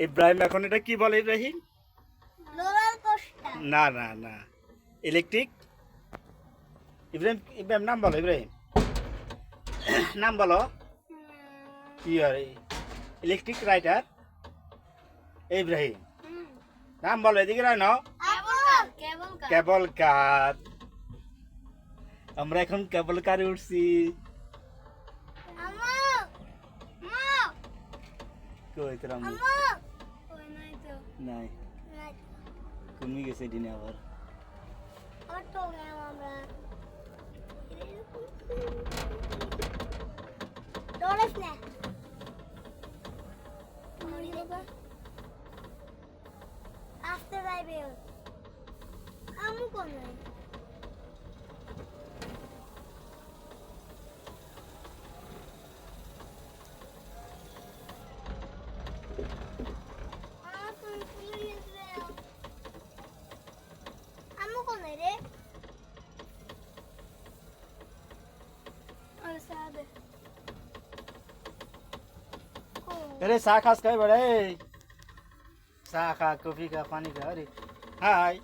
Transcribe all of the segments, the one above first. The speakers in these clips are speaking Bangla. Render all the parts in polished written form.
ইব্রাহিম এখন এটা কি বলে ইব্রাহিম? Roller coaster. না না না, ইলেকট্রিক। ইব্রাহিম ইব্রাহিম নাম বলো, ইব্রাহিম নাম বলো। কি আর ইলেকট্রিক রাইটার ইব্রাহিম নাম বলো, এদিকে রায় নাও। কেবল কার। আমরা এখন কেবল কারে উঠছি। কই তোর আম্মু? নাই, কমে গেছে দিনে আবার। আসতে যাইবে আমু কোন আমু কোন রে সাবে अरे चाह खास खाए बड़े, चाह खा, कॉफी खा, पानी खा। अरे हाय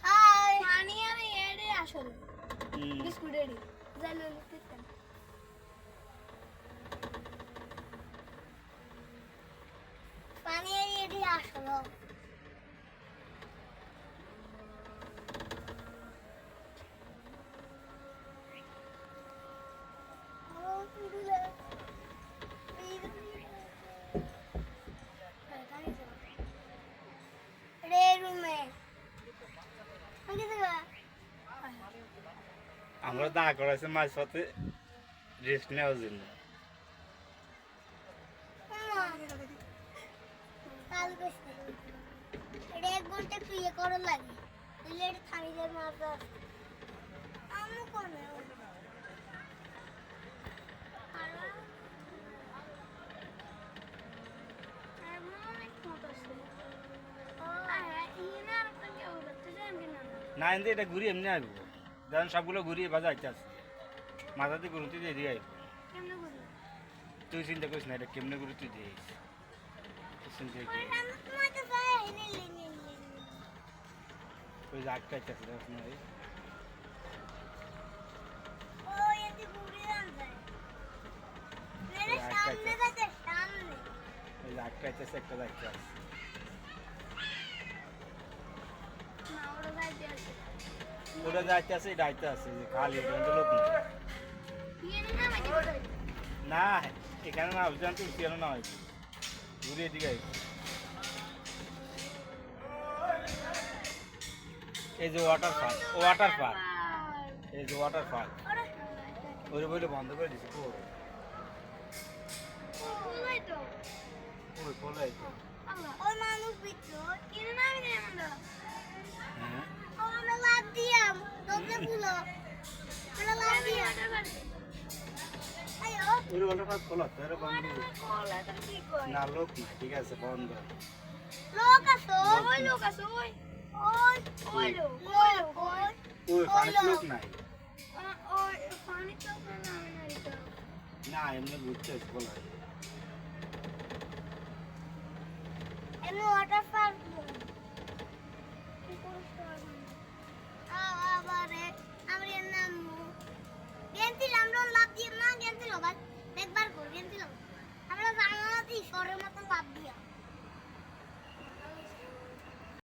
হাই পানি আমি এড়ে আসলে বিস্কুট এড়ে জানো লিখতে পানি এড়ে আসলো আমরা দা করাইছে মাছ পথে রেস্ট নেওয়ার জন্য। এক ঘন্টা একটু ইয়ে করার লাগে থামি যায় মাছ আমি করবে না এনতে এটা ঘুরি এমনি আসবো, যেমন সবগুলো ঘুরিয়ে বাজা আইতে আসছে মাথাতে ঘুরতে দিয়ে দিয়ে আসবো। তুই চিন্তা করিস না, এটা কেমনে ঘুরতে দিয়ে ওই যে আটকা আইতে আসছে না, ওই যে আটকা আইতেছে একটা আটকা আসছে। ওটা যাইতে আছে, এটা আইতে আছে যে খালি লোক না, এখানে না ওই জানতে কেন না হয়েছে ঘুরে এদিকে আইছে। এই যে ওয়াটার পার্ক, ওয়াটার পার্ক, এই যে ওয়াটার পার্ক ওই বইলে বন্ধ করে দিছে। ওই খোলাই তো ওই মানুষ বিচ্ছু কিনে নামি রে আমরা হ্যাঁ আমরা লাভ দিয়াম তোকে ফুলো আমরা লাভ দিয়াম আয়ো ওই ওয়াটার পার্ক খোলা তো, এরা বন্ধ কোলা তো কি কই না, লোক না, ঠিক আছে বন্ধ। লোক আছে ওই লোক আছে ওই ওই লোক ওই ওই পানি লোক নাই ওই পানি তো না না, এমনি ঘুরতে খোলা।